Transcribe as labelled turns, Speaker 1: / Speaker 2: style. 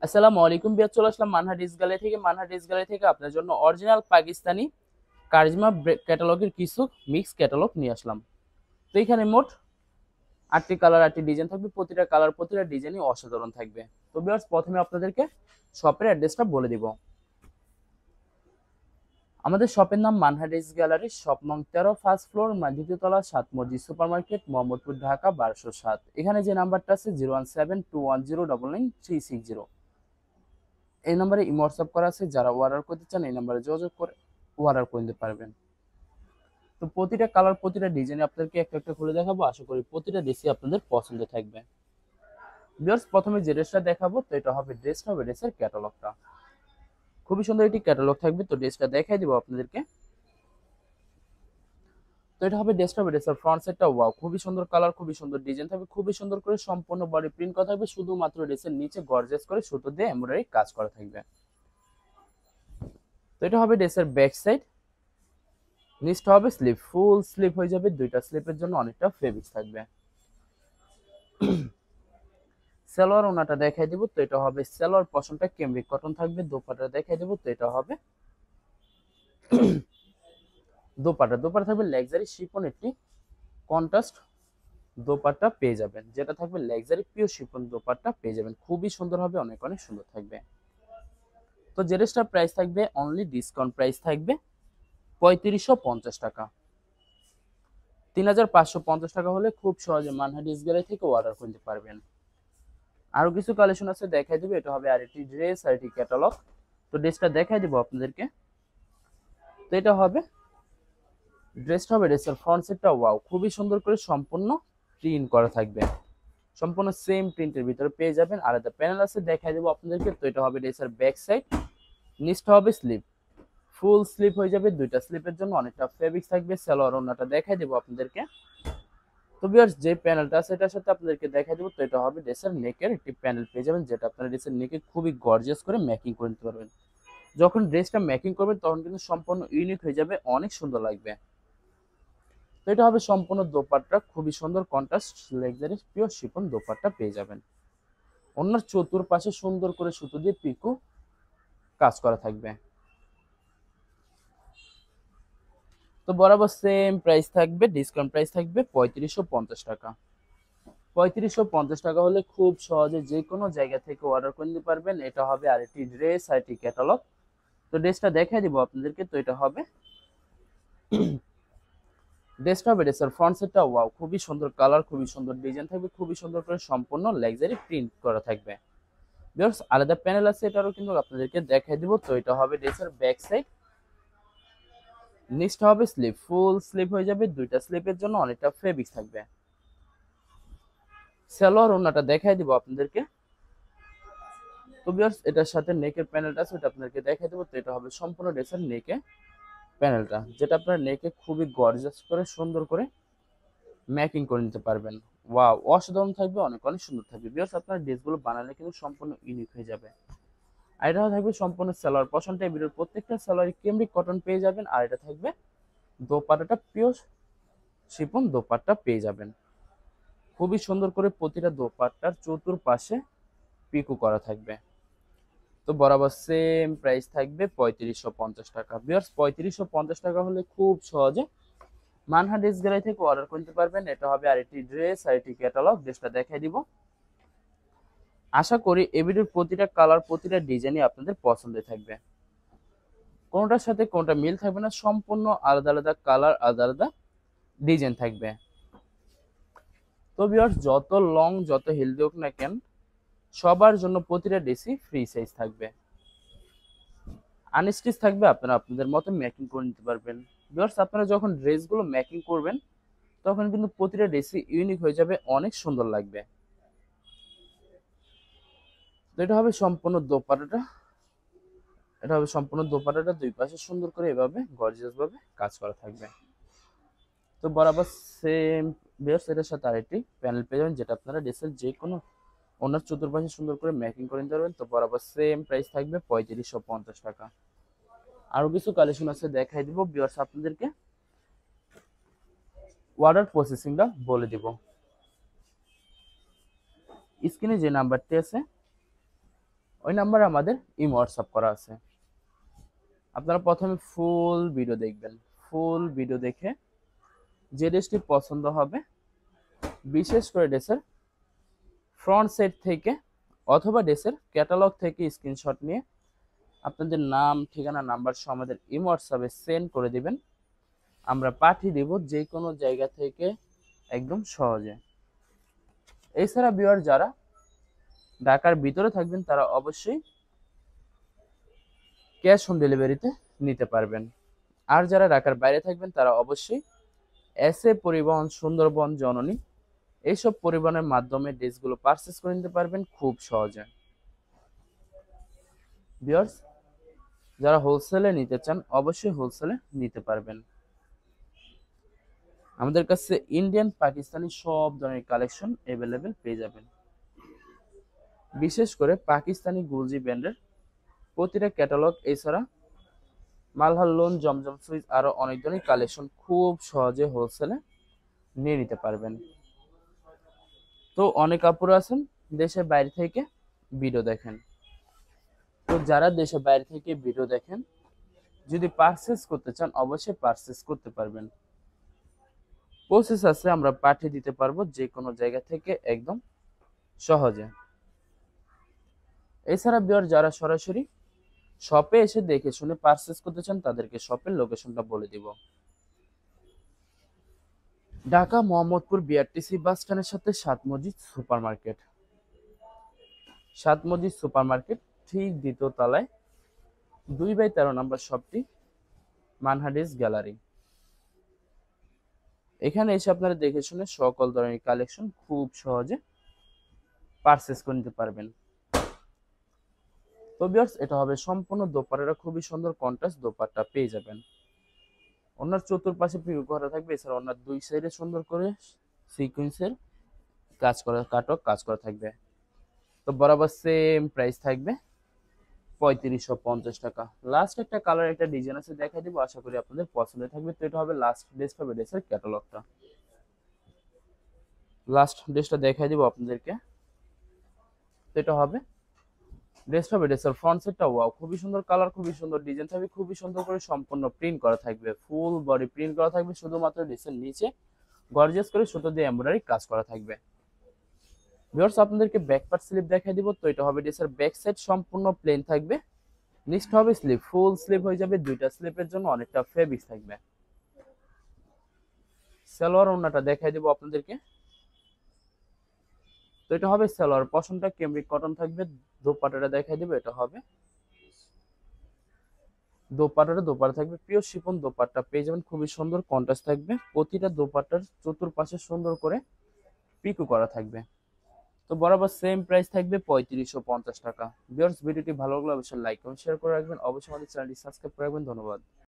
Speaker 1: আসসালামু আলাইকুম বিয়ার, চলে আসলাম মানহা ড্রেস গ্যালারি থেকে। মানহা ড্রেস গ্যালারি থেকে আপনার জন্য অরিজিনাল পাকিস্তানি কারিজমা ক্যাটালগের কিছু মিক্স ক্যাটালগ নিয়ে আসলাম। তো এখানে মোট 8টি কালার 8টি ডিজাইন থাকবে, প্রতিটা কালার প্রতিটা ডিজাইনই অসাধারণ থাকবে। তো বিয়ার্স, প্রথমে আপনাদেরকে শপের অ্যাড্রেসটা বলে দিব। আমাদের শপের নাম মানহা ড্রেস গ্যালারি, শপ নং 13, ফার্স্ট ফ্লোর, দ্বিতীয় তলা, 7 মসজিদ সুপার মার্কেট, মোহাম্মদপুর, ঢাকা 1207। এখানে যে নাম্বারটা আছে 01721099360, এই নাম্বারে ইমো হোয়াটসঅ্যাপ করা আছে। যারা অর্ডার করতে চান এই নাম্বারে যোগাযোগ করে অর্ডার করে নিতে পারবেন। তো প্রতিটা কালার প্রতিটা ডিজাইন আপনাদেরকে একটা একটা খুলে দেখাবো, আশা করি প্রতিটা ড্রেসই আপনাদের পছন্দ থাকবে। ভিউয়ার্স, প্রথমে যে ড্রেসটা দেখাবো তো এটা হবে ড্রেসের ক্যাটালগটা। খুবই সুন্দর একটি ক্যাটালগ থাকবে, তো ড্রেসটা দেখাই দিব আপনাদেরকে। তো এটা হবে ড্রেসের ফ্রন্ট সাইডটা। ওয়াও, খুবই সুন্দর কালার, খুবই সুন্দর ডিজাইন থাকবে, খুবই সুন্দর করে সম্পূর্ণ বডি প্রিন্ট করা থাকবে। শুধুমাত্র ড্রেসের নিচে গর্জিয়াস করে সুতো দিয়ে এমব্রয়ডারি কাজ করা থাকবে। তো এটা হবে ড্রেসের ব্যাক সাইড। নিচটা হবে স্লিপ, ফুল স্লিপ হয়ে যাবে, দুইটা স্লিপের জন্য অনেকটা ফেব্রিক থাকবে। সালোয়ার ওনাটা দেখাই দিব, তো এটা হবে সালোয়ার পশনটা ক্যামরিক কটন থাকবে। দোপাট্টা দেখাই দিব, তো এটা হবে দোপাট্টা থাকবে লাক্সারি শিফন, একটি কন্ট্রাস্ট দোপাট্টা পেয়ে যাবেন, যেটা থাকবে লাক্সারি পিওর শিফন দোপাট্টা পেয়ে যাবেন। খুবই সুন্দর হবে, অনেক অনেক সুন্দর থাকবে। তো যে ড্রেসটার প্রাইস থাকবে অনলি ডিসকাউন্ট প্রাইস থাকবে 3550 টাকা। 3550 টাকা হলে খুব সহজে মানহা ড্রেস গ্যালারি থেকে অর্ডার করতে পারবেন। আরো কিছু কালেকশন আছে, দেখাই দিবে। এটা হবে আরেকটি ড্রেস, আরেকটি ক্যাটালগ। তো ড্রেসটা দেখাই দিব আপনাদেরকে। তো এটা হবে ড্রেসের ফ্রন্ট সাইডটা। ওয়াও, খুবই সুন্দর করে সম্পূর্ণ প্রিন্ট করা থাকবে। সম্পূর্ণ সেম প্রিন্টের ভিতরে পেয়ে যাবেন, আলাদা প্যানেল আছে, দেখাই দেবো আপনাদেরকে। তো এটা হবে ড্রেসের ব্যাক সাইড। নিচটা হবে স্লিপ, ফুল স্লিপ হয়ে যাবে, দুইটা স্লিপের জন্য অনেকটা ফেব্রিক থাকবে। সালোয়ার ওন্নাটা দেখাই দেবো আপনাদেরকে। তো ভিউয়ার্স, যে প্যানেলটা আছে এটার সাথে আপনাদেরকে দেখাই দেবো। তো এটা হবে ড্রেসের নেকের একটি প্যানেল পেয়ে যাবেন, যেটা আপনারা ড্রেসের নেকে খুবই গর্জিয়াস করে মেকিং করে নিতে পারবেন। যখন ড্রেসটা মেকিং করবেন তখন কিন্তু সম্পূর্ণ ইউনিক হয়ে যাবে, অনেক সুন্দর লাগবে। তো এটা হবে সম্পূর্ণ দোপাট্টা, খুবই সুন্দর contrast luxury pure chiffon dupatta পেয়ে যাবেন। অন্যার চতুর্পাশে সুন্দর করে সুতো দিয়ে পিকো কাজ করা থাকবে। তো বরাবর সেম প্রাইস থাকবে, ডিসকাউন্ট প্রাইস থাকবে 3550 টাকা। 3550 টাকা হলে খুব সহজে যে কোনো জায়গা থেকে অর্ডার করে নিতে পারবেন। এটা হবে আরেকটি ড্রেস, আরেকটি ক্যাটালগ। তো ড্রেসটা দেখাই দিব আপনাদেরকে। তো এটা হবে ড্রেসের ফ্রন্ট সাইডটা। ওয়াও, খুবই সুন্দর কালার, খুবই সুন্দর ডিজাইন থাকবে, খুবই সুন্দর করে সম্পূর্ণ লাক্সারি প্রিন্ট করা থাকবে। ভিউয়ার্স, আলাদা প্যানেল আছে, এটারও কিন্তু আপনাদেরকে দেখাই দিব। তো এটা হবে ড্রেসের ব্যাক সাইড। নিচটা হবে স্লিপ, ফুল স্লিপ হয়ে যাবে, দুইটা স্লিপের জন্য অনেকটা ফেব্রিক থাকবে। সালোয়ার ওন্নাটা দেখাই দিব আপনাদেরকে। তো ভিউয়ার্স, এটার সাথে নেকের প্যানেলটা আছে, ওটা আপনাদেরকে দেখাই দেবো। তো এটা হবে সম্পূর্ণ ড্রেসের নেকে প্যানেলটা, যেটা আপনার নেকে খুবই গর্জিয়াস করে সুন্দর করে মেকিং করে নিতে পারবেন। ওয়াও, অসাধারণ থাকবে, অনেক অনেক সুন্দর থাকবে। ভিউয়ার্স, আপনার ড্রেসগুলো বানালে কিন্তু সম্পূর্ণ ইউনিক হয়ে যাবে। আর এটা থাকবে সম্পূর্ণ সালোয়ার পশনটা, ভিডিওর প্রত্যেকটা সালোয়ার ক্যামরিক কটন পেয়ে যাবেন। আর এটা থাকবে দোপাট্টাটা পিওর শিফন দোপাট্টা পেয়ে যাবেন। খুবই সুন্দর করে প্রতিটা দোপাট্টার চতুর্পাশে পিকো করা থাকবে। তো বরাবর সেম প্রাইস থাকবে 3550 টাকা। ভিউয়ার্স, 3550 টাকা হলে খুব সহজে মানহা ড্রেস গ্যালারি থেকে অর্ডার করতে পারবেন। এটা হবে আরেকটি ড্রেস, আরেকটি ক্যাটালগ। ড্রেসটা দেখাই দিব। আশা করি এই ভিডিওর প্রতিটা কালার প্রতিটা ডিজাইনই আপনাদের পছন্দের থাকবে, কোনোটার সাথে কোনোটা মিল থাকবে না, সম্পূর্ণ আলাদা আলাদা কালার, আলাদা আলাদা ডিজাইন থাকবে। তো ভিউয়ার্স, যত লং যত হেলদি হোক না কেন, সবার জন্য প্রতিটা ড্রেসই ফ্রি সাইজ থাকবে, আনস্টিচ থাকবে, আপনারা আপনাদের মতো মেকিং করে নিতে পারবেন। ভিউয়ার্স, আপনারা যখন ড্রেসগুলো মেকিং করবেন তখন কিন্তু প্রতিটা ড্রেসই ইউনিক হয়ে যাবে, অনেক সুন্দর লাগবে। তো এটা হবে সম্পূর্ণ দোপাট্টাটা। এটা হবে সম্পূর্ণ দোপাট্টাটা, দুই পাশে সুন্দর করে এভাবে গর্জিয়াস ভাবে কাজ করা থাকবে। তো বরাবর সেম ভিউয়ার্স, এটার সাথে আরেকটি প্যানেল পেয়ে যাবেন, যেটা আপনারা ড্রেসের যে কোনো ওনার চতুর্পাশে সুন্দর করে মেকিং করে নিতে পারবেন। তো বরাবর সেম প্রাইস থাকবে 3550 টাকা। আরো কিছু কালেকশন আছে, দেখাই দিব ভিউয়ার্স আপনাদেরকে। অর্ডার প্রসেসিংটা বলে দিব। স্ক্রিনে যে নাম্বারটি আছে ওই নাম্বারে আমাদের ইমো হোয়াটসঅ্যাপ করা আছে। আপনারা প্রথমে ফুল ভিডিও দেখবেন। ফুল ভিডিও দেখে যে ড্রেসটি পছন্দ হবে, বিশেষ করে ড্রেসের ফ্রন্ট সাইড থেকে অথবা ড্রেসের ক্যাটালগ থেকে স্ক্রিনশট নিয়ে আপনাদের নাম, ঠিকানা, নাম্বার সহ আমাদের ইমো হোয়াটসঅ্যাপে সেন্ড করে দিবেন। আমরা পাঠিয়ে দেব যে কোনো জায়গা থেকে একদম সহজে। এছাড়া ভিউয়ার যারা ঢাকার ভিতরে থাকবেন তারা অবশ্যই ক্যাশ অন ডেলিভারিতে নিতে পারবেন। আর যারা ঢাকার বাইরে থাকবেন তারা অবশ্যই এসএ পরিবহন, সুন্দরবন, জননী এইসব পরিবহনের মাধ্যমে ড্রেসগুলো পারচেস করে নিতে পারবেন খুব সহজে। ভিউয়ার্স, যারা হোলসেলে নিতে চান অবশ্যই হোলসেলে নিতে পারবেন। আমাদের কাছে ইন্ডিয়ান, পাকিস্তানি সব ধরনের কালেকশন অ্যাভেলেবেল পেয়ে যাবেন। বিশেষ করে পাকিস্তানি গুলজি ব্র্যান্ডের প্রতিটা ক্যাটালগ, এছাড়া মালহার লোন, জমজম সুইচ আরো অনেক ধরনের কালেকশন খুব সহজে হোলসেলে নিয়ে নিতে পারবেন। তো অনেক আপুরা আছেন দেশের বাইরে থেকে ভিডিও দেখেন। তো যারা দেশের বাইরে থেকে ভিডিও দেখেন, যদি পারচেস করতে চান অবশ্যই পারচেস করতে পারবেন। প্রসেস আছে, আমরা পাঠিয়ে দিতে পারবো যে কোনো জায়গা থেকে একদম সহজে। এছাড়া বিয়ার যারা সরাসরি শপে এসে দেখে শুনে পারচেস করতে চান তাদেরকে শপের লোকেশনটা বলে দিব। ঢাকা মোহাম্মদপুর বিআরটিসি বাস স্ট্যান্ডের সাথে সাত মসজিদ সুপার মার্কেট। সাত মসজিদ সুপার মার্কেট ঠিক দ্বিতীয় তলায় 2/13 নম্বর শপটি মানহাডিস গ্যালারি। এখানে এসে আপনারা দেখে শুনে সকল ধরনের কালেকশন খুব সহজে পারচেস করে নিতে পারবেন। তো ভিউয়ার্স, এটা হবে সম্পূর্ণ দোপাট্টাটা খুবই সুন্দর কন্ট্রাস্ট দোপাট্টা পেয়ে যাবেন। ওনার চতুর্পাশে পিকো করা থাকবে, এছাড়া ওনার দুই সাইডে সুন্দর করে সিকোয়েন্সের কাজ করা থাকবে। তো বরাবর সেম প্রাইস থাকবে 3550 টাকা। লাস্ট একটা কালার, একটা ডিজাইন আছে দেখাই দিব, আশা করি আপনাদের পছন্দ থাকবে। তো এটা হবে লাস্ট ড্রেস, পাবে ড্রেসের ক্যাটালগটা। লাস্ট ড্রেসটা দেখাই দিব আপনাদেরকে। তো এটা হবে ড্রেস, পাবে ড্রেসের ফ্রন্ট সাইডটা ওয়াও, খুবই সুন্দর কালার, খুবই সুন্দর ডিজাইন থাকবে, খুবই সুন্দর করে সম্পূর্ণ প্রিন্ট করা থাকবে, ফুল বডি প্রিন্ট করা থাকবে। শুধুমাত্র ড্রেসের নিচে গর্জিয়াস করে সুতো দিয়ে এমব্রয়ডারি কাজ করা থাকবে। ভিউয়ার্স, আপনাদেরকে ব্যাক পার্ট স্লিপ দেখাই দিব। তো এটা হবে ড্রেসের ব্যাক সাইড সম্পূর্ণ প্লেন থাকবে, নিচটা হবে স্লিপ, ফুল স্লিপ হয়ে যাবে। দুইটা স্লিপের জন্য অনেকটা ফেব্রিক থাকবে। সালোয়ার ওড়নাটা দেখাই দিব আপনাদেরকে। তো এটা হবে সালোয়ার পশমটা ক্যামরিক কটন থাকবে। দোপাট্টাটা দেখাই দিব, এটা হবে দোপাট্টা থাকবে পিওর শিফন দোপাট্টা পেয়ে যাবেন, খুবই সুন্দর কন্ট্রাস্ট থাকবে। প্রতিটা দোপাট্টার চতুর্পাশে সুন্দর করে পিকো করা থাকবে। তো বরাবর সেম প্রাইস থাকবে 3550 টাকা। ভিউয়ার্স, ভিডিওটি ভালো লাগলে অবশ্যই লাইক এবং শেয়ার করে রাখবেন। অবশ্যই আমাদের চ্যানেলটি সাবস্ক্রাইব করে রাখবেন। ধন্যবাদ।